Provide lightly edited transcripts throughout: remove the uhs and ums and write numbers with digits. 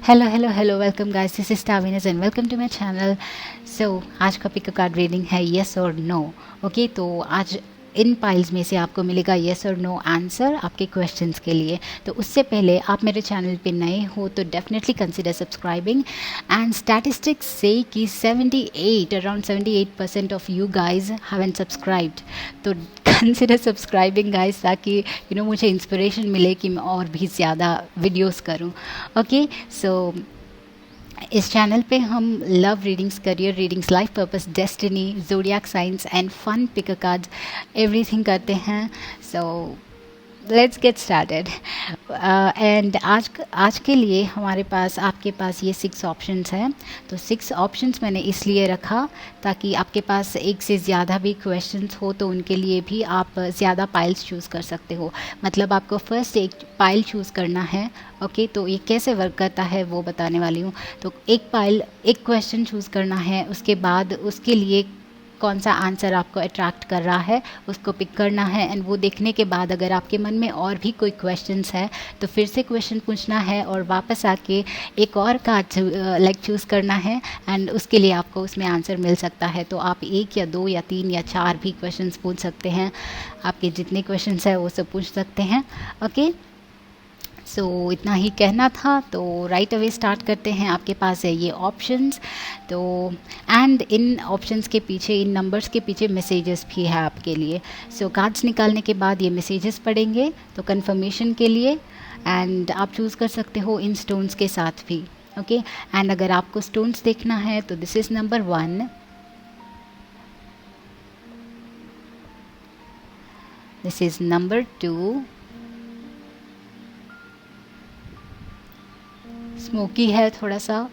Hello welcome guys, this is टाविनस and welcome to my channel. So आज का pick card reading है yes और नो। ओके, तो आज इन पाइल्स में से आपको मिलेगा येस और नो आंसर आपके क्वेश्चंस के लिए। तो उससे पहले आप मेरे चैनल पे नए हो तो definitely consider subscribing. And statistics से कि 78% of you guys haven't subscribed, तो कंसिडर सब्सक्राइबिंग गाइज, ताकि मुझे इंस्पिरेशन मिले कि मैं और भी ज़्यादा वीडियोस करूं। ओके, सो इस चैनल पे हम love readings, career readings, life purpose, destiny, zodiac science and fun picker cards everything करते हैं। So let's get started. And आज के लिए हमारे पास, आपके पास ये 6 ऑप्शंस हैं। तो 6 ऑप्शंस मैंने इसलिए रखा ताकि आपके पास एक से ज़्यादा भी क्वेश्चंस हो तो उनके लिए भी आप ज़्यादा पाइल्स चूज़ कर सकते हो। मतलब आपको फर्स्ट एक पाइल चूज़ करना है। ओके, तो ये कैसे वर्क करता है वो बताने वाली हूँ। तो एक पाइल, एक क्वेश्चन चूज़ करना है, उसके बाद उसके लिए कौन सा आंसर आपको अट्रैक्ट कर रहा है उसको पिक करना है। एंड वो देखने के बाद अगर आपके मन में और भी कोई क्वेश्चंस है तो फिर से क्वेश्चन पूछना है और वापस आके एक और कार्ड लाइक चूज़ करना है। एंड उसके लिए आपको उसमें आंसर मिल सकता है। तो आप 1 या 2 या 3 या 4 भी क्वेश्चंस पूछ सकते हैं। आपके जितने क्वेश्चंस है वो सब पूछ सकते हैं। ओके, सो इतना ही कहना था, तो राइट अवे स्टार्ट करते हैं। आपके पास है ये ऑप्शंस, तो एंड इन ऑप्शंस के पीछे, इन नंबर्स के पीछे मैसेजेस भी है आपके लिए। सो कार्ड्स निकालने के बाद ये मैसेजेस पढ़ेंगे तो कंफर्मेशन के लिए। एंड आप चूज़ कर सकते हो इन स्टोन्स के साथ भी। ओके, एंड अगर आपको स्टोन्स देखना है तो this is number 1, this is number 2, smoky है थोड़ा सा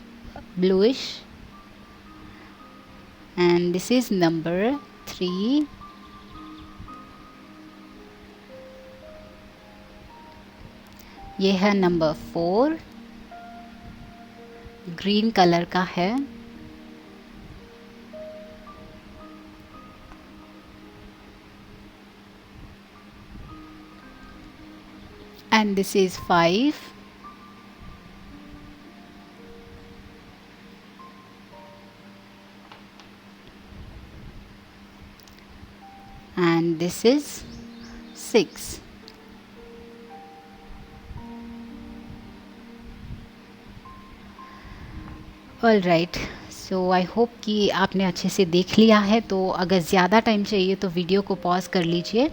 bluish, and this is number 3, ये है नंबर 4, ग्रीन कलर का है, and this is 5, and this is 6. All right, so I hope कि आपने अच्छे से देख लिया है। तो अगर ज़्यादा टाइम चाहिए तो वीडियो को पॉज कर लीजिए।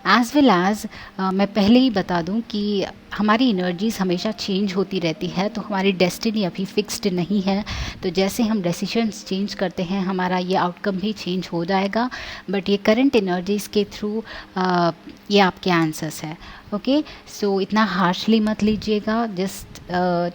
एज़ वेल एज़ मैं पहले ही बता दूं कि हमारी इनर्जीज़ हमेशा चेंज होती रहती है, तो हमारी डेस्टिनी अभी फिक्स्ड नहीं है। तो जैसे हम डिसीजंस चेंज करते हैं हमारा ये आउटकम भी चेंज हो जाएगा। बट ये करंट एनर्जीज़ के थ्रू ये आपके आंसर्स है। ओके, सो इतना हार्शली मत लीजिएगा, जस्ट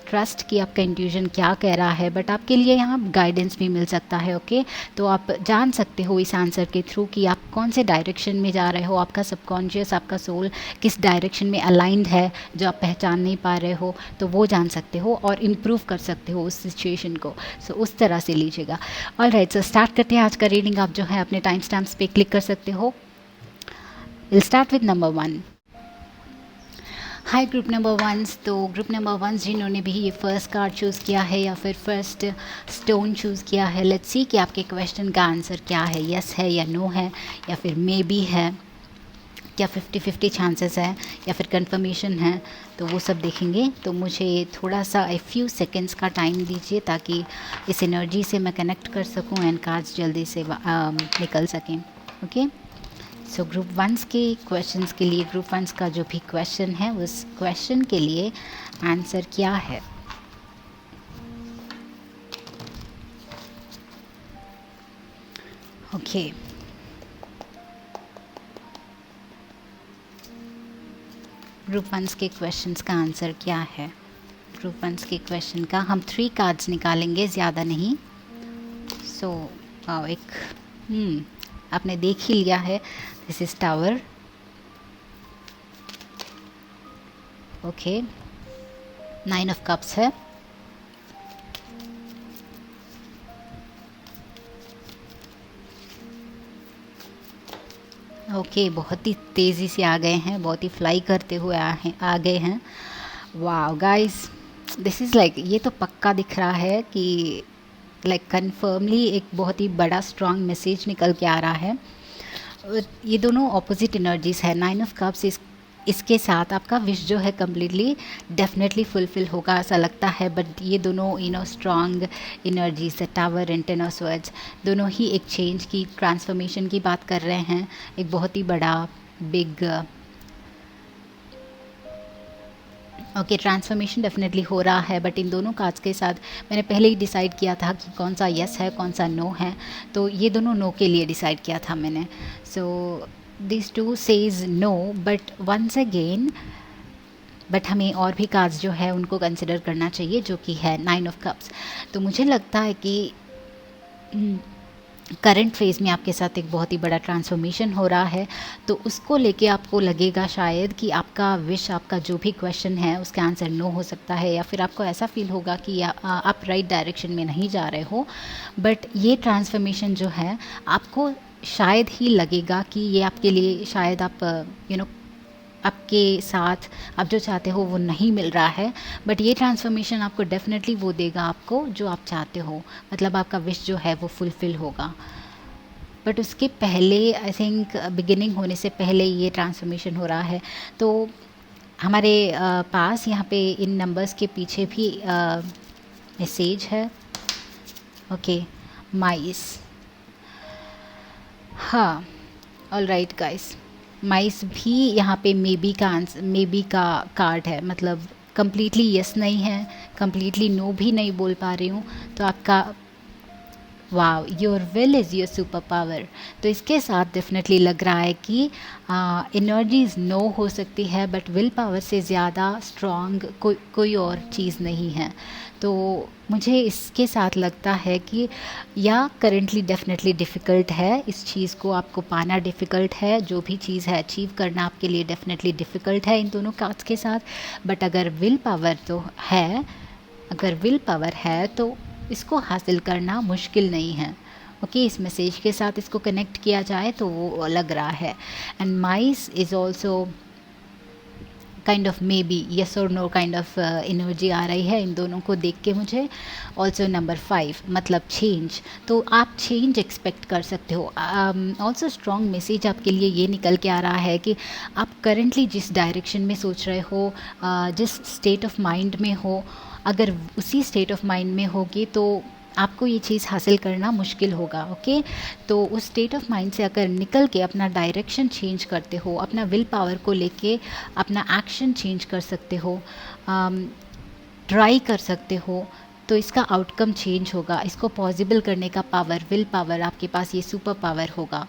ट्रस्ट कि आपका इंट्यूजन क्या कह रहा है। बट आपके लिए यहाँ गाइडेंस भी मिल सकता है। ओके, तो आप जान सकते हो इस आंसर के थ्रू कि आप कौन से डायरेक्शन में जा रहे हो, आपका सबकॉन्शियस, आपका सोल किस डायरेक्शन में अलाइंड है जो आप पहचान नहीं पा रहे हो, तो वो जान सकते हो और इम्प्रूव कर सकते हो उस सिचुएशन को। सो उस तरह से लीजिएगा। ऑल राइट, सो स्टार्ट करते हैं आज का रीडिंग। आप जो है अपने टाइम स्टैम्प्स पे क्लिक कर सकते हो। Will start with number 1। Hi group number 1। तो ग्रुप नंबर 1 जिन्होंने भी ये फर्स्ट कार्ड चूज़ किया है या फिर फर्स्ट स्टोन चूज़ किया है, लेट्स सी कि आपके क्वेश्चन का आंसर क्या है। यस है या नो है या फिर मे बी है, क्या 50-50 चांसेस है या फिर कंफर्मेशन है, तो वो सब देखेंगे। तो मुझे थोड़ा सा फ्यू सेकेंड्स का टाइम दीजिए ताकि इस एनर्जी से मैं कनेक्ट कर सकूं एंड कार्ड्स जल्दी से निकल सकें। ओके, सो ग्रुप 1 के क्वेश्चंस के लिए, ग्रुप 1 का जो भी क्वेश्चन है उस क्वेश्चन के लिए आंसर क्या है। ओके, ग्रुप 1 के क्वेश्चंस का आंसर क्या है। ग्रुप 1 के क्वेश्चन का हम 3 कार्ड्स निकालेंगे, ज़्यादा नहीं। सो एक आपने देख ही लिया है, this is tower. Okay, 9 of cups है, ओके बहुत ही तेज़ी से आ गए हैं, बहुत ही फ्लाई करते हुए आ गए हैं। वाह गाइस, दिस इज़ लाइक, ये तो पक्का दिख रहा है कि लाइक कन्फर्मली एक बहुत ही बड़ा स्ट्रॉन्ग मैसेज निकल के आ रहा है। ये दोनों ऑपोजिट एनर्जीज़ है। 9 ऑफ कप्स इसके साथ आपका विश जो है कम्प्लीटली डेफिनेटली फुलफिल होगा ऐसा लगता है, बट ये दोनों strong energies, tower and 10 of swords, दोनों ही एक चेंज की, ट्रांसफॉर्मेशन की बात कर रहे हैं। एक बहुत ही बड़ा बिग ट्रांसफॉर्मेशन डेफिनेटली हो रहा है, बट इन दोनों कार्ड्स के साथ मैंने पहले ही डिसाइड किया था कि कौन सा यस है कौन सा नो है, तो ये दोनों नो के लिए डिसाइड किया था मैंने। So this too says no, but once again but हमें और भी कार्ड्स जो है उनको कंसिडर करना चाहिए, जो कि है 9 ऑफ कप्स। तो मुझे लगता है कि करंट फेज़ में आपके साथ एक बहुत ही बड़ा ट्रांसफॉर्मेशन हो रहा है, तो उसको लेके आपको लगेगा शायद कि आपका विश, आपका जो भी क्वेश्चन है उसका आंसर नो हो सकता है, या फिर आपको ऐसा फील होगा कि आप राइट डायरेक्शन में नहीं जा रहे हो। बट ये ट्रांसफॉर्मेशन जो है आपको शायद ही लगेगा कि ये आपके लिए शायद आप आपके साथ आप जो चाहते हो वो नहीं मिल रहा है, बट ये ट्रांसफॉर्मेशन आपको डेफिनेटली वो देगा आपको जो आप चाहते हो, मतलब आपका विश जो है वो फुलफ़िल होगा। बट उसके पहले आई थिंक बिगिनिंग होने से पहले ये ट्रांसफॉर्मेशन हो रहा है। तो हमारे पास यहाँ पे इन नंबर्स के पीछे भी मैसेज है। ओके, माइस, हाँ, ऑल राइट गाइस, माइस भी यहाँ पे मे बी का कार्ड है, मतलब कम्प्लीटली यस नहीं है, कम्प्लीटली नो भी नहीं बोल पा रही हूँ। तो आपका wow, your will is your super power. तो इसके साथ डेफिनेटली लग रहा है कि एनर्जीज नो हो सकती है, बट विल पावर से ज़्यादा स्ट्रॉन्ग कोई और चीज़ नहीं है। तो मुझे इसके साथ लगता है कि या करेंटली डेफिनेटली डिफ़िकल्ट है, इस चीज़ को आपको पाना डिफ़िकल्ट है, जो भी चीज़ है अचीव करना आपके लिए डेफिनेटली डिफ़िकल्ट है इन दोनों कार्ड्स के साथ। बट अगर विल पावर है तो इसको हासिल करना मुश्किल नहीं है। ओके, इस मैसेज के साथ इसको कनेक्ट किया जाए तो वो लग रहा है। And mice is also kind of may be yes और नो काइंड ऑफ एनर्जी आ रही है इन दोनों को देख के मुझे। ऑल्सो नंबर 5 मतलब चेंज, तो आप चेंज एक्सपेक्ट कर सकते हो। ऑल्सो स्ट्रॉन्ग मैसेज आपके लिए ये निकल के आ रहा है कि आप करेंटली जिस डायरेक्शन में सोच रहे हो, जिस स्टेट ऑफ माइंड में हो, अगर उसी स्टेट ऑफ माइंड में होगी तो आपको ये चीज़ हासिल करना मुश्किल होगा। ओके, तो उस स्टेट ऑफ माइंड से अगर निकल के अपना डायरेक्शन चेंज करते हो, अपना विल पावर को लेके अपना एक्शन चेंज कर सकते हो, ट्राई कर सकते हो, तो इसका आउटकम चेंज होगा। इसको पॉसिबल करने का पावर, विल पावर, आपके पास ये सुपर पावर होगा।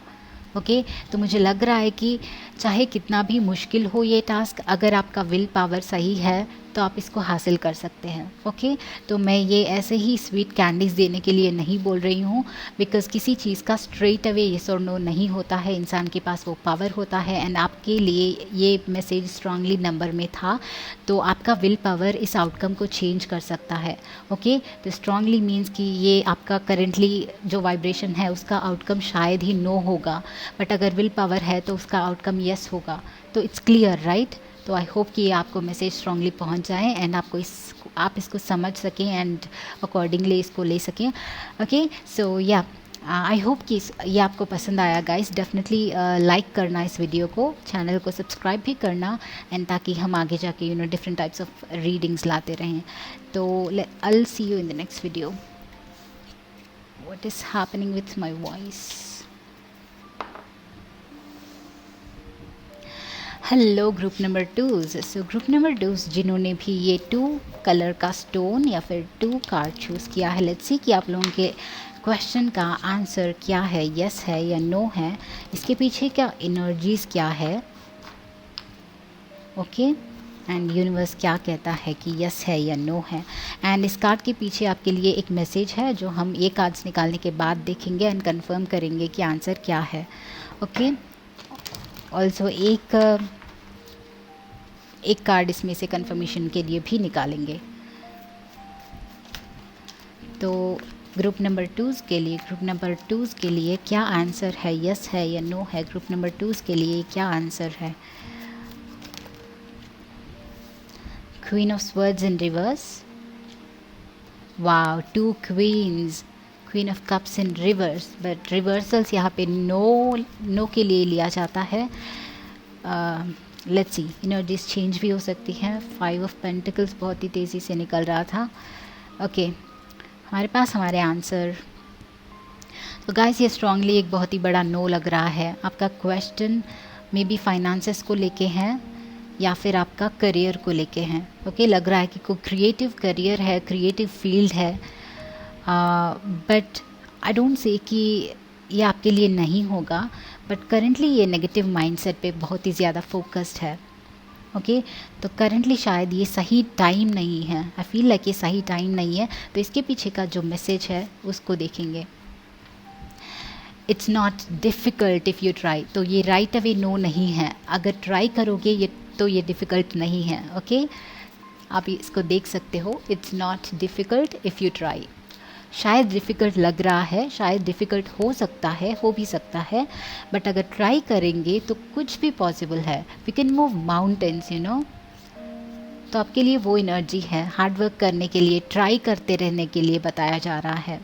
ओके, तो मुझे लग रहा है कि चाहे कितना भी मुश्किल हो ये टास्क, अगर आपका विल पावर सही है तो आप इसको हासिल कर सकते हैं। ओके, तो मैं ये ऐसे ही स्वीट कैंडीज़ देने के लिए नहीं बोल रही हूँ, बिकॉज़ किसी चीज़ का स्ट्रेट अवे येस और नो नहीं होता है, इंसान के पास वो पावर होता है। एंड आपके लिए ये मैसेज स्ट्रांगली नंबर में था, तो आपका विल पावर इस आउटकम को चेंज कर सकता है। ओके, तो स्ट्रांगली मीन्स कि ये आपका करेंटली जो वाइब्रेशन है उसका आउटकम शायद ही नो होगा, बट अगर विल पावर है तो उसका आउटकम यस होगा। तो इट्स क्लियर, राइट? तो आई होप कि ये आपको मैसेज स्ट्रांगली पहुंच जाए एंड आप इसको समझ सकें एंड अकॉर्डिंगली इसको ले सकें। ओके, सो या आई होप कि ये आपको पसंद आया गाइस। डेफिनेटली लाइक करना इस वीडियो को, चैनल को सब्सक्राइब भी करना, एंड ताकि हम आगे जाके डिफरेंट टाइप्स ऑफ रीडिंग्स लाते रहें। तो आई will see you in the next video. What is happening with my voice? Hello group number 2। So group number 2 जिन्होंने भी ये 2 कलर का स्टोन या फिर 2 कार्ड चूज़ किया है, लेट्स सी कि आप लोगों के क्वेश्चन का आंसर क्या है, यस है या नो है, इसके पीछे क्या एनर्जीज़ क्या है। ओके, एंड यूनिवर्स क्या कहता है कि यस है या नो है। एंड इस कार्ड के पीछे आपके लिए एक मैसेज है जो हम ये कार्ड्स निकालने के बाद देखेंगे एंड कंफर्म करेंगे कि आंसर क्या है। ओके, ऑल्सो एक कार्ड इसमें से कंफर्मेशन के लिए भी निकालेंगे। तो ग्रुप नंबर 2 के लिए क्या आंसर है, यस है या नो है? ग्रुप नंबर 2 के लिए क्या आंसर है? Queen of swords in reverse, wow, two queens, queen of cups in reverse, but reversals यहाँ पे नो के लिए लिया जाता है. लेट्स सी, एनर्जीज चेंज भी हो सकती हैं. 5 ऑफ पेंटिकल्स बहुत ही तेज़ी से निकल रहा था. ओके, हमारे पास हमारे आंसर. तो गाइस, ये स्ट्रांगली एक बहुत ही बड़ा नो लग रहा है. आपका क्वेश्चन मे बी फाइनेंसेस को लेके हैं या फिर आपका करियर को लेके हैं. ओके, लग रहा है कि कोई क्रिएटिव करियर है, क्रिएटिव फील्ड है, बट आई डोंट से कि ये आपके लिए नहीं होगा, बट करेंटली ये नेगेटिव माइंडसेट पे बहुत ही ज़्यादा फोकस्ड है. ओके, तो करेंटली शायद ये सही टाइम नहीं है. आई फील लाइक ये सही टाइम नहीं है. तो इसके पीछे का जो मैसेज है उसको देखेंगे. It's not difficult if you try. तो ये राइट अवे नो नहीं है. अगर ट्राई करोगे ये तो ये डिफ़िकल्ट नहीं है. ओके, आप इसको देख सकते हो. It's not difficult if you try. शायद डिफ़िकल्ट लग रहा है, शायद डिफ़िकल्ट हो सकता है, हो भी सकता है, बट अगर ट्राई करेंगे तो कुछ भी पॉसिबल है. We can move mountains, you know. तो आपके लिए वो एनर्जी है हार्ड वर्क करने के लिए, ट्राई करते रहने के लिए बताया जा रहा है.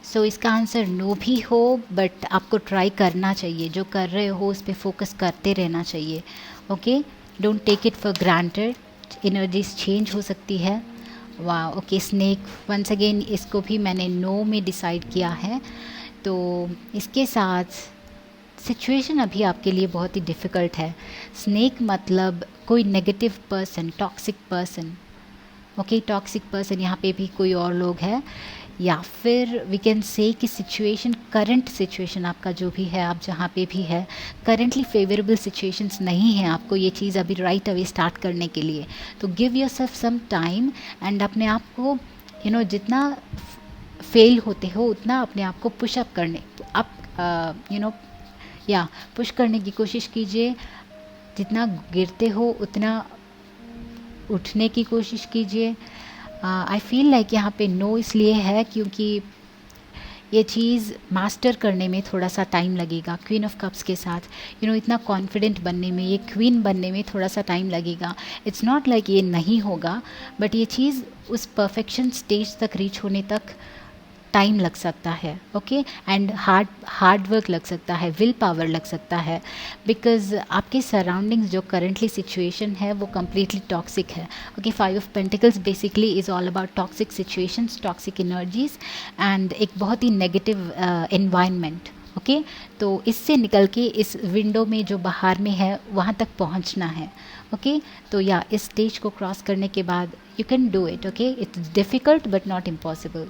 सो इसका आंसर नो भी हो, बट आपको ट्राई करना चाहिए. जो कर रहे हो उस पर फोकस करते रहना चाहिए. Okay, don't take it for granted. Energies change हो सकती है. वाह, ओके, स्नेक वंस अगेन, इसको भी मैंने नो में डिसाइड किया है. तो इसके साथ सिचुएशन अभी आपके लिए बहुत ही डिफ़िकल्ट है. स्नेक मतलब कोई negative person, toxic person. Okay, toxic person, यहाँ पे भी कोई और लोग हैं, या फिर वी कैन से कि सिचुएशन, करंट सिचुएशन आपका जो भी है, आप जहाँ पे भी है, करंटली फेवरेबल सिचुएशंस नहीं है आपको ये चीज़ अभी राइट अवे स्टार्ट करने के लिए. तो give yourself some time and अपने आप को जितना फेल होते हो उतना अपने आप को पुशअप करने, आप या पुश करने की कोशिश कीजिए. जितना गिरते हो उतना उठने की कोशिश कीजिए. आई फील लाइक यहाँ पे नो इसलिए है क्योंकि ये चीज़ मास्टर करने में थोड़ा सा टाइम लगेगा. क्वीन ऑफ कप्स के साथ इतना कॉन्फिडेंट बनने में, ये क्वीन बनने में थोड़ा सा टाइम लगेगा. इट्स नॉट लाइक ये नहीं होगा, बट ये चीज़ उस परफेक्शन स्टेज तक रीच होने तक टाइम लग सकता है. ओके, एंड हार्ड वर्क लग सकता है, विल पावर लग सकता है, बिकॉज आपके सराउंडिंग्स जो करंटली सिचुएशन है वो कम्प्लीटली टॉक्सिक है. Okay, 5 of pentacles basically is all about toxic situations, toxic energies and एक बहुत ही नेगेटिव एनवायरनमेंट. ओके, तो इससे निकल के इस विंडो में जो बाहर में है वहाँ तक पहुँचना है. ओके, तो या इस स्टेज को क्रॉस करने के बाद you can do it. Okay, it's difficult but not impossible.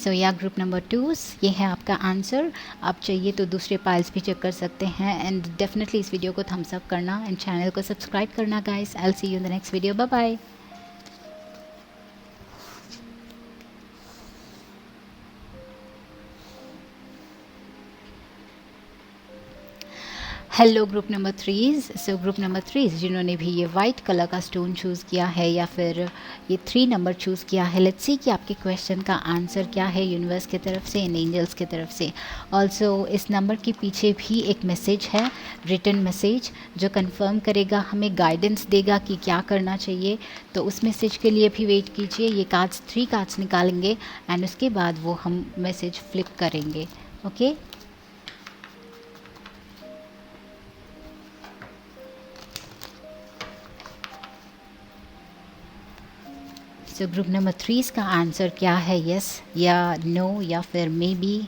So या ग्रुप नंबर 2, ये है आपका आंसर. आप चाहिए तो दूसरे पाइल्स भी चेक कर सकते हैं. एंड डेफिनेटली इस वीडियो को थम्स अप करना एंड चैनल को सब्सक्राइब करना guys. I will see you in the next video. Bye bye. Hello group number 3. So group number 3 जिन्होंने भी ये वाइट कलर का स्टोन चूज़ किया है या फिर ये 3 नंबर चूज़ किया है, लेट्स सी कि आपके क्वेश्चन का आंसर क्या है यूनिवर्स की तरफ से एंड एंजल्स की तरफ से. ऑल्सो इस नंबर के पीछे भी एक मैसेज है, रिटन मैसेज, जो कंफर्म करेगा, हमें गाइडेंस देगा कि क्या करना चाहिए. तो उस मैसेज के लिए भी वेट कीजिए. ये कार्ड्स 3 कार्ड्स निकालेंगे एंड उसके बाद वो हम मैसेज फ्लिप करेंगे. ओके, सो ग्रुप नंबर 3 का आंसर क्या है, यस या नो या फिर may be.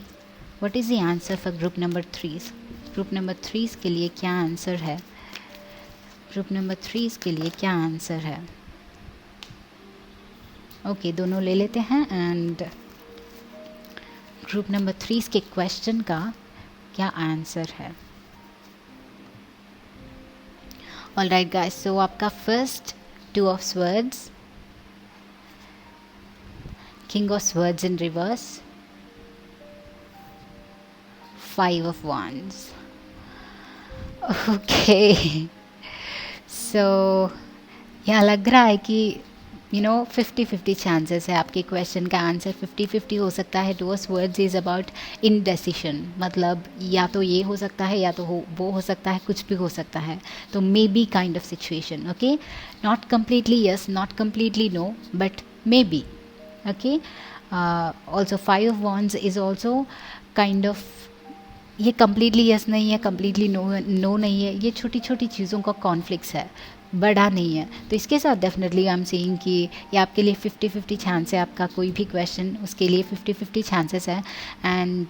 What is the answer for group number 3? Group number 3 के लिए क्या आंसर है? ग्रुप नंबर 3 के लिए क्या आंसर है? ओके, दोनों ले लेते हैं. एंड ग्रुप नंबर 3 के क्वेश्चन का क्या आंसर है? ऑल राइट गाइस, सो आपका first 2 of swords, King of Swords in reverse, 5 of Wands. Okay, so यहाँ लग रहा है कि 50-50 चांसेस है आपके क्वेश्चन का आंसर 50-50 हो सकता है। टूवर्ड्स वर्ड्स इज़ अबाउट इनडेसिशन, मतलब या तो ये हो सकता है या तो वो हो सकता है, कुछ भी हो सकता है। तो maybe kind of situation, okay, not completely yes, not completely no, but maybe, okay. Also 5 of wands is also kind of, ये कम्प्लीटली यस नहीं है, कम्प्लीटली नो नहीं है, ये छोटी छोटी चीज़ों का कॉन्फ्लिक्ट्स है, बड़ा नहीं है। तो इसके साथ डेफिनेटली आई एम सेइंग कि ये आपके लिए 50-50 चांस है, आपका कोई भी क्वेश्चन उसके लिए 50-50 चांसेस है, एंड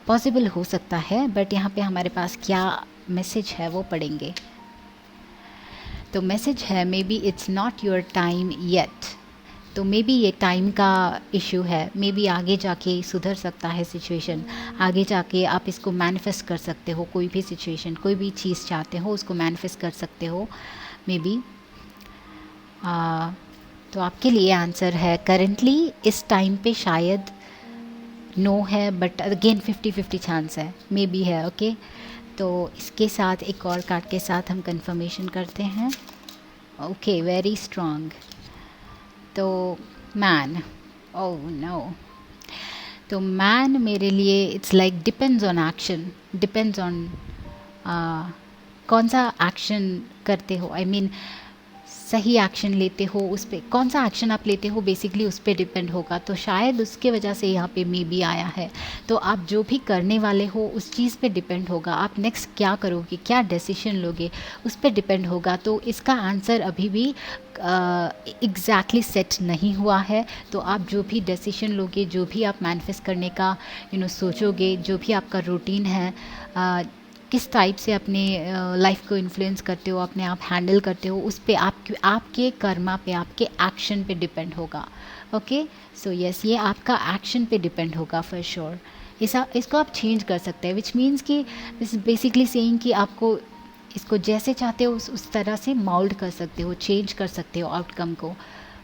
पॉसिबल हो सकता है। बट यहाँ पे हमारे पास क्या मैसेज है वो पढ़ेंगे। तो मैसेज है may be it's not your time yet. तो मे बी ये टाइम का इशू है, मे बी आगे जाके सुधर सकता है सिचुएशन, आगे जाके आप इसको मैनिफेस्ट कर सकते हो, कोई भी सिचुएशन, कोई भी चीज़ चाहते हो उसको मैनिफेस्ट कर सकते हो मे बी। तो आपके लिए आंसर है करेंटली इस टाइम पे शायद नो है, बट अगेन 50-50 चांस है, मे बी है, ओके। तो इसके साथ एक और कार्ड के साथ हम कंफर्मेशन करते हैं। Okay, very strong. तो मैन, ओह नो, तो मैन मेरे लिए it's like depends on action, depends on कौन सा एक्शन करते हो, आई मीन सही एक्शन लेते हो, उस पर कौन सा एक्शन आप लेते हो बेसिकली उस पर डिपेंड होगा। तो शायद उसके वजह से यहाँ पे मे बी आया है। तो आप जो भी करने वाले हो उस चीज़ पे डिपेंड होगा, आप नेक्स्ट क्या करोगे, क्या डिसीजन लोगे, उस पर डिपेंड होगा। तो इसका आंसर अभी भी एग्जैक्टली सेट नहीं हुआ है। तो आप जो भी डिसीजन लोगे, जो भी आप मैनिफेस्ट करने का सोचोगे, जो भी आपका रूटीन है, किस टाइप से अपने लाइफ को इन्फ्लुएंस करते हो, अपने आप हैंडल करते हो, उस पे आपके कर्मा पे, आपके एक्शन पे डिपेंड होगा, ओके। सो यस, ये आपका एक्शन पे डिपेंड होगा फॉर श्योर। इसको आप चेंज कर सकते हैं, विच मीन्स कि दिस बेसिकली सेइंग कि आपको इसको जैसे चाहते हो उस तरह से माउल्ड कर सकते हो, चेंज कर सकते हो आउटकम को,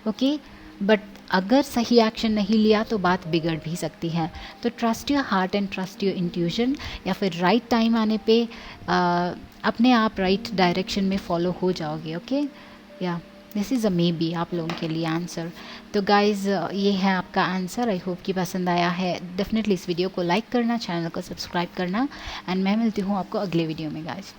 ओके। बट अगर सही एक्शन नहीं लिया तो बात बिगड़ भी सकती है। तो trust your heart and trust your intuition, या फिर राइट टाइम आने पे अपने आप राइट डायरेक्शन में फॉलो हो जाओगे, ओके। या this is a may be आप लोगों के लिए आंसर। तो गाइज़ ये है आपका आंसर। आई होप कि पसंद आया है। डेफिनेटली इस वीडियो को लाइक करना, चैनल को सब्सक्राइब करना, एंड मैं मिलती हूँ आपको अगले वीडियो में guys.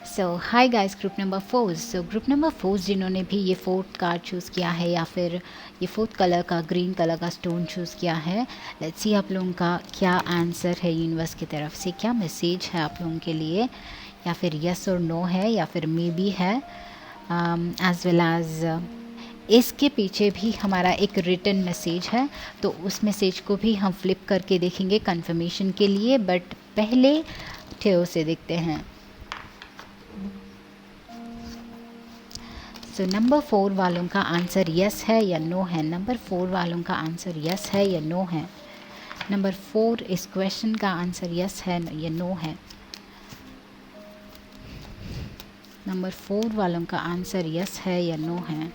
So hi guys, group number 4। So group number 4 जिन्होंने भी ये 4th कार्ड चूज़ किया है, या फिर ये 4th कलर का ग्रीन कलर का स्टोन चूज़ किया है, लेट्स सी आप लोगों का क्या आंसर है यूनिवर्स की तरफ से, क्या मैसेज है आप लोगों के लिए, या फिर यस और नो है, या फिर मे बी है, एज वेल एज इसके पीछे भी हमारा एक रिटन मैसेज है। तो उस मैसेज को भी हम फ्लिप करके देखेंगे कंफर्मेशन के लिए, बट पहले ठेओ से देखते हैं। तो नंबर 4 वालों का आंसर यस है या नो है। नंबर 4 वालों का आंसर यस है या नो है। नंबर 4 इस क्वेश्चन का आंसर यस है या नो है। नंबर 4 वालों का आंसर यस है या नो है।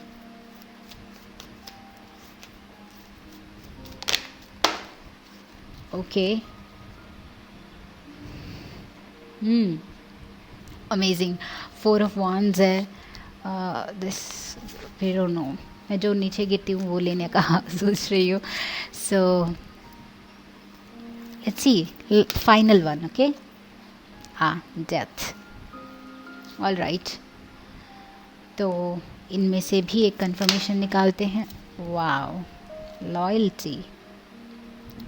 ओके, अमेजिंग, 4 ऑफ wands है। दिस वी डोंट नो, मैं जो नीचे गिरती हूँ वो लेने का सोच रही हूँ। So let's see final one, okay. हाँ, डेथ, ऑल राइट। तो इनमें से भी एक कंफर्मेशन निकालते हैं। Wow, loyalty,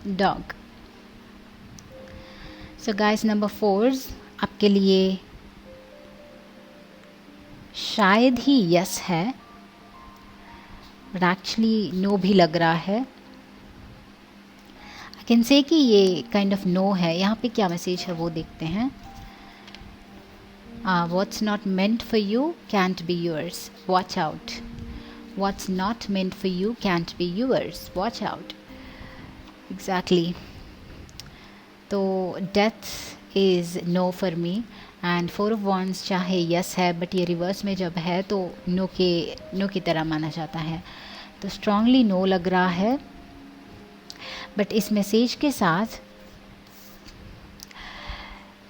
dog. So guys, number 4 आपके लिए शायद ही यस है, बट एक्चुअली नो भी लग रहा है। आई कैन से कि ये काइंड ऑफ नो है। यहाँ पे क्या मैसेज है वो देखते हैं। What's not meant for you can't be yours, watch out. What's not meant for you can't be yours, watch out. Exactly. तो death is no for me, and 4 of wands चाहे यस है, but ये reverse में जब है तो no की तरह माना जाता है। तो स्ट्रांगली नो लग रहा है, बट इस मैसेज के साथ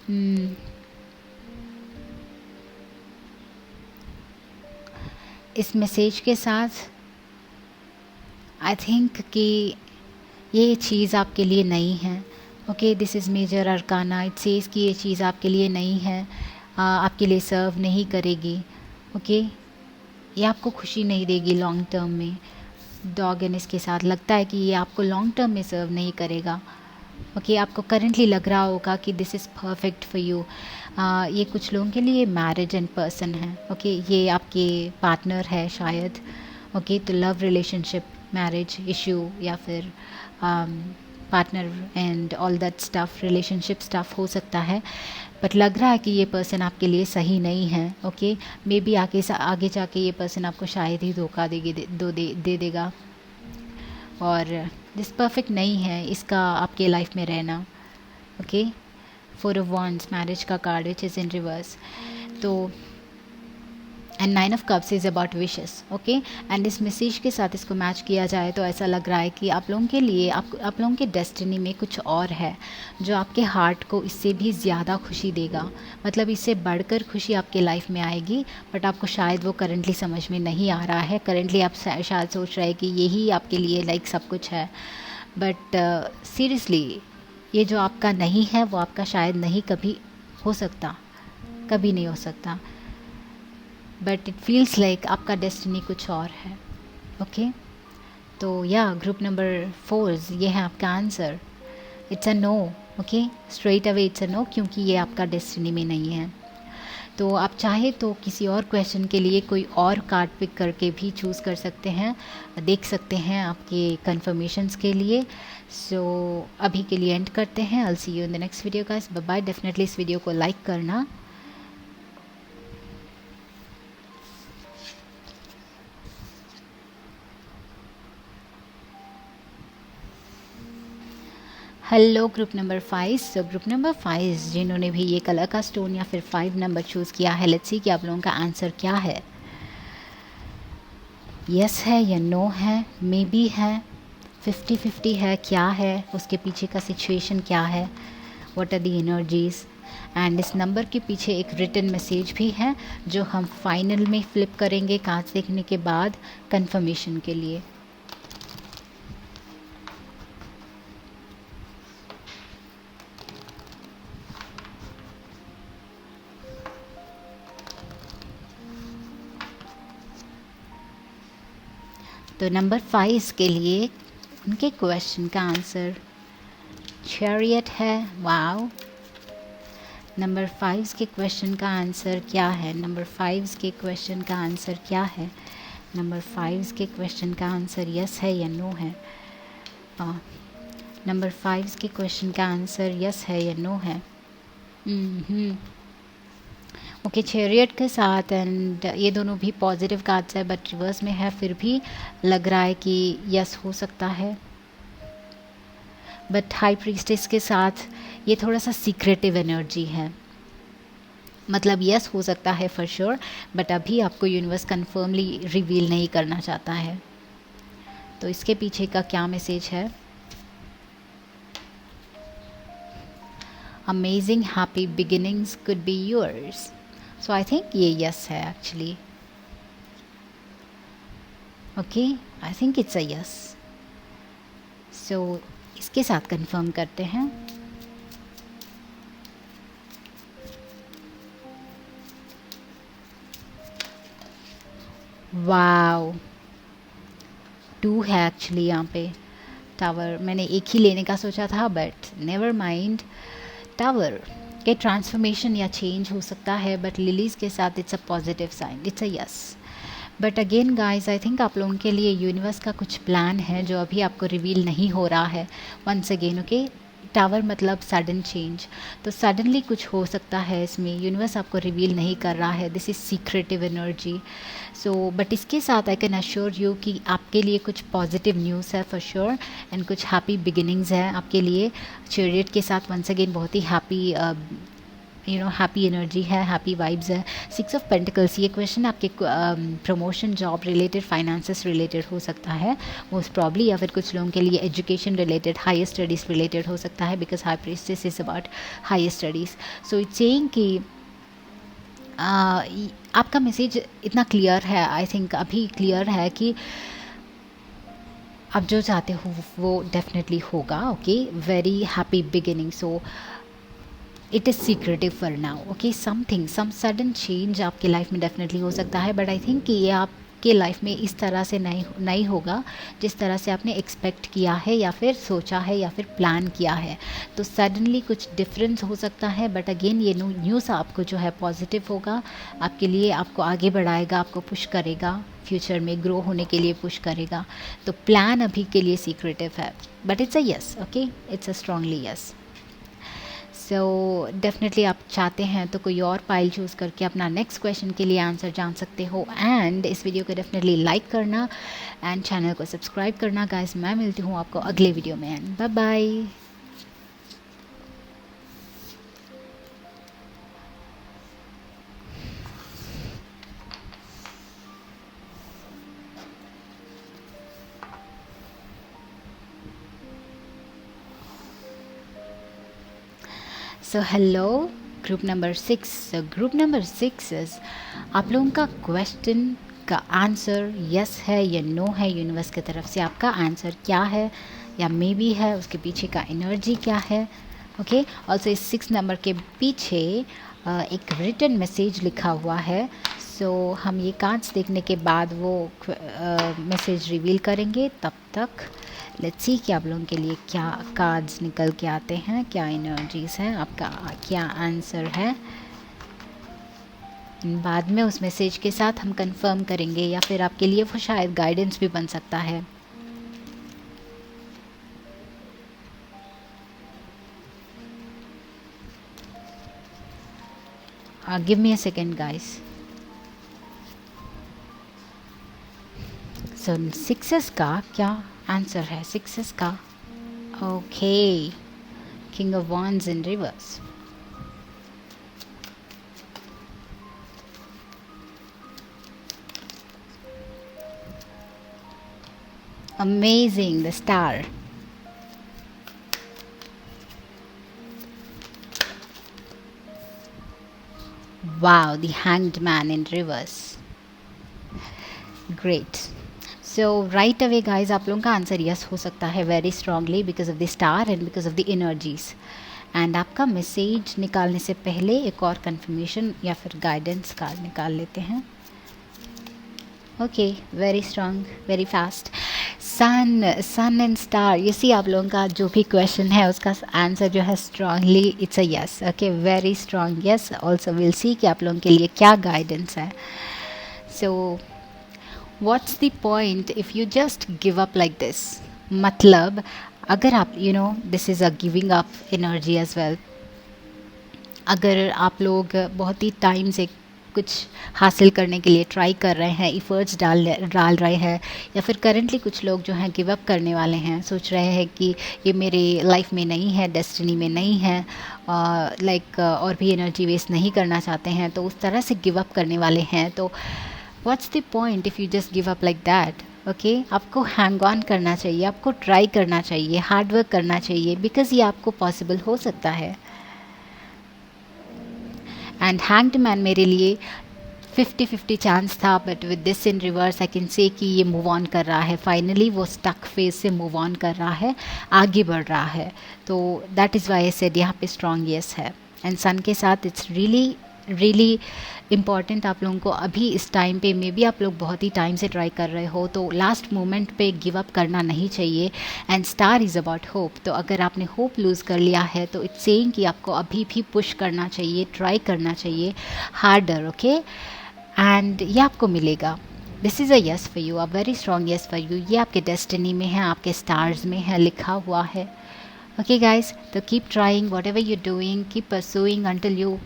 हम्म, इस मैसेज के साथ आई थिंक कि ये चीज़ आपके लिए नहीं है। Okay, this is major arcana, it says कि ये चीज़ आपके लिए नहीं है, आपके लिए सर्व नहीं करेगी। ओके, ये आपको खुशी नहीं देगी लॉन्ग टर्म में। डॉग एंड इसके साथ लगता है कि ये आपको लॉन्ग टर्म में सर्व नहीं करेगा। ओके, आपको करंटली लग रहा होगा कि this is perfect for you. ये कुछ लोगों के लिए मैरिज एंड पर्सन है। ओके, ये आपके पार्टनर है शायद। ओके, तो लव रिलेशनशिप, मैरिज इशू, या फिर partner and all that stuff, relationship stuff हो सकता है। बट लग रहा है कि ये पर्सन आपके लिए सही नहीं है। ओके, मे बी आगे जाके ये पर्सन आपको शायद ही धोखा दे देगा, और दिस परफेक्ट नहीं है इसका आपके लाइफ में रहना। ओके, 4 ऑफ वॉन्ड्स, मैरिज का card which is in reverse. तो and 9 of cups is about wishes. Okay, and इस मैसेज के साथ इसको मैच किया जाए तो ऐसा लग रहा है कि आप लोगों के लिए, आप लोगों के डेस्टिनी में कुछ और है जो आपके हार्ट को इससे भी ज़्यादा खुशी देगा। मतलब इससे बढ़कर खुशी आपके लाइफ में आएगी, बट आपको शायद वो करंटली समझ में नहीं आ रहा है। करंटली आप शायद सोच रहे हैं कि यही आपके लिए लाइक सब कुछ है, बट सीरियसली ये जो आपका नहीं है वो आपका शायद नहीं कभी हो सकता, कभी नहीं हो सकता। बट इट फील्स लाइक आपका डेस्टिनी कुछ और है। ओके, तो या ग्रुप नंबर 4 ये है आपका answer. It's a no. Okay, straight away it's a no, क्योंकि ये आपका डेस्टिनी में नहीं है। तो आप चाहे तो किसी और क्वेश्चन के लिए कोई और कार्ड पिक करके भी चूज़ कर सकते हैं, देख सकते हैं आपके कन्फर्मेशंस के लिए। सो अभी के लिए एंड करते हैं। I will see you in the next video guys, bye bye. Definitely इस वीडियो को लाइक करना। Hello group number 5। So group number 5 जिन्होंने भी ये कलर का स्टोन या फिर 5 नंबर चूज़ किया है, लेट्स सी कि आप लोगों का आंसर क्या है। यस है या नो है, मे बी है, 50-50 है, क्या है उसके पीछे का सिचुएशन, क्या है, what are the energies. And इस नंबर के पीछे एक रिटन मैसेज भी है जो हम फाइनल में फ्लिप करेंगे कार्ड्स देखने के बाद कंफर्मेशन के लिए। तो नंबर 5 के लिए उनके क्वेश्चन का आंसर चैरियट है। वाओ, नंबर 5 के क्वेश्चन का आंसर क्या है? नंबर 5 के क्वेश्चन का आंसर क्या है? नंबर 5 के क्वेश्चन का आंसर यस है या नो है? नंबर 5 के क्वेश्चन का आंसर यस है या नो है? ओके, चैरियट के साथ, एंड ये दोनों भी पॉजिटिव कार्ड्स है बट रिवर्स में है, फिर भी लग रहा है कि यस हो सकता है। बट हाई प्रीस्टेस के साथ ये थोड़ा सा सीक्रेटिव एनर्जी है, मतलब यस हो सकता है फॉर श्योर, बट अभी आपको यूनिवर्स कन्फर्मली रिवील नहीं करना चाहता है। तो इसके पीछे का क्या मैसेज है? Amazing happy beginnings could be yours. So I think ये यस है actually. Okay, I think it's a yes. So इसके साथ कंफर्म करते हैं। वाओ, 2 है एक्चुअली यहाँ पे। टावर, मैंने एक ही लेने का सोचा था बट नेवर माइंड। टावर के ट्रांसफॉर्मेशन या चेंज हो सकता है, बट लिलीज़ के साथ it's a positive sign, it's a yes. But again guys, I think आप लोगों के लिए यूनिवर्स का कुछ प्लान है जो अभी आपको रिवील नहीं हो रहा है। वंस अगेन ओके, टावर मतलब सडन चेंज, तो सडनली कुछ हो सकता है इसमें, यूनिवर्स आपको रिवील नहीं कर रहा है। This is secretive energy. So but इसके साथ आई कैन अश्योर यू कि आपके लिए कुछ पॉजिटिव न्यूज़ है फॉर श्योर, एंड कुछ हैप्पी बिगिनिंग्स है आपके लिए। चैरियट के साथ वंस अगेन बहुत ही हैप्पी हैप्पी एनर्जी है, हैप्पी वाइब्स है। 6 ऑफ पेंटिकल्स, ये क्वेश्चन आपके promotion, job related, finances related हो सकता है मोस्ट प्रॉब्ली, या फिर कुछ लोगों के लिए education related, higher studies related हो सकता है, because high priestess is about higher studies. So it's saying कि आपका मैसेज इतना क्लियर है, आई थिंक अभी क्लियर है कि आप जो चाहते हो वो डेफिनेटली होगा। Okay, very happy beginning. So it is secretive for now. Okay, something, some sudden change आपकी लाइफ में डेफिनेटली हो सकता है, बट आई थिंक कि ये आपके लाइफ में इस तरह से नहीं होगा जिस तरह से आपने एक्सपेक्ट किया है, या फिर सोचा है, या फिर प्लान किया है। तो सडनली कुछ डिफरेंस हो सकता है, बट अगेन ये न्यूज़ आपको जो है पॉजिटिव होगा, आपके लिए, आपको आगे बढ़ाएगा, आपको पुश करेगा, फ्यूचर में ग्रो होने के लिए पुश करेगा। तो प्लान अभी के लिए सीक्रेटिव है, but it's a yes. Okay, it's a strongly yes. So definitely आप चाहते हैं तो कोई और पाइल चूज़ करके अपना नेक्स्ट क्वेश्चन के लिए आंसर जान सकते हो। एंड इस वीडियो को डेफिनेटली लाइक करना एंड चैनल को सब्सक्राइब करना गाइस। मैं मिलती हूँ आपको अगले वीडियो में, and bye bye. So hello group number 6। So group number 6 is, आप लोगों का क्वेश्चन का आंसर यस है या नो है। यूनिवर्स की तरफ से आपका आंसर क्या है या मे बी है, उसके पीछे का एनर्जी क्या है। ओके, ऑल्सो इस 6 नंबर के पीछे एक रिटन मैसेज लिखा हुआ है। सो हम ये कार्ड्स देखने के बाद वो मैसेज रिवील करेंगे। तब तक लेट्स सी कि आप लोगों के लिए क्या कार्ड्स निकल के आते हैं, क्या एनर्जीज़ हैं, आपका क्या आंसर है। बाद में उस मैसेज के साथ हम कंफर्म करेंगे, या फिर आपके लिए वो शायद गाइडेंस भी बन सकता है। Give me a second guys. So sixes का क्या आंसर है? सिक्सेस का okay, king of wands in reverse. Amazing, the star. Wow, the hanged man in reverse. Great. So right away guys, आप लोगों का आंसर यस हो सकता है very strongly because of the star and because of the energies. And आपका message निकालने से पहले एक और कंफर्मेशन या फिर गाइडेंस कार्ड निकाल लेते हैं। Okay, very strong, very fast. Sun and star, ये सी आप लोगों का जो भी क्वेश्चन है उसका आंसर जो है strongly it's a yes. Okay, very strong yes. Also will see कि आप लोगों के लिए क्या गाइडेंस है। So what's the point if you just give up like this? मतलब अगर आप this is a giving up energy as well. अगर आप लोग बहुत ही टाइम से कुछ हासिल करने के लिए ट्राई कर रहे हैं, इफ़र्ट्स डाल रहे हैं, या फिर करेंटली कुछ लोग जो हैं गिव अप करने वाले हैं, सोच रहे हैं कि ये मेरे लाइफ में नहीं है, डेस्टिनी में नहीं है, और भी एनर्जी वेस्ट नहीं करना चाहते हैं, तो उस तरह से गिव अप करने वाले हैं। तो what's the point if you just give up like that? Okay, आपको हैंग ऑन करना चाहिए, आपको ट्राई करना चाहिए, हार्ड वर्क करना चाहिए, बिकॉज ये आपको पॉसिबल हो सकता है। एंड हैंग्ड मैन मेरे लिए 50-50 चांस था, but with this in reverse I can say कि ये मूव ऑन कर रहा है, फाइनली वो स्टक फेज से मूव ऑन कर रहा है, आगे बढ़ रहा है। तो that is why I said यहाँ पे स्ट्रॉन्ग येस है। एंड सन के साथ इट्स रियली इम्पॉर्टेंट आप लोगों को अभी इस टाइम पे, मे बी आप लोग बहुत ही टाइम से ट्राई कर रहे हो, तो लास्ट मोमेंट पे गिव अप करना नहीं चाहिए। And star is about hope. तो अगर आपने होप लूज़ कर लिया है तो इट्स सेइंग कि आपको अभी भी पुश करना चाहिए, ट्राई करना चाहिए हार्डर। ओके, एंड ये आपको मिलेगा। This is a yes for you, a very strong yes for you. ये आपके डेस्टिनी में है, आपके स्टार्स में है, लिखा हुआ है। ओके गाइज, तो keep trying what ever you doing, keep pursuing until you.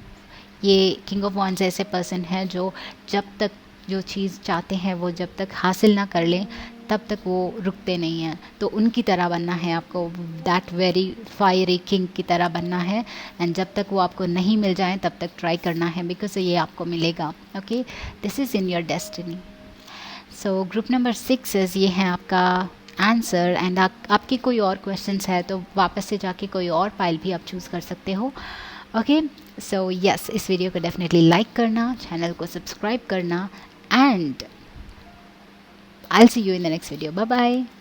ये किंग ऑफ वॉन्ड्स ऐसे पर्सन हैं जो जब तक जो चीज़ चाहते हैं वो जब तक हासिल ना कर लें तब तक वो रुकते नहीं हैं। तो उनकी तरह बनना है आपको, दैट वेरी फायरी किंग की तरह बनना है। एंड जब तक वो आपको नहीं मिल जाए तब तक ट्राई करना है, बिकॉज ये आपको मिलेगा। Okay, this is in your destiny. So group number 6 ये है आपका आंसर। एंड आपकी कोई और क्वेश्चंस है तो वापस से जाके कोई और पाइल भी आप चूज़ कर सकते हो। ओके, सो यस, इस वीडियो को डेफिनेटली लाइक करना, चैनल को सब्सक्राइब करना, and I'll see you in the next video. Bye bye.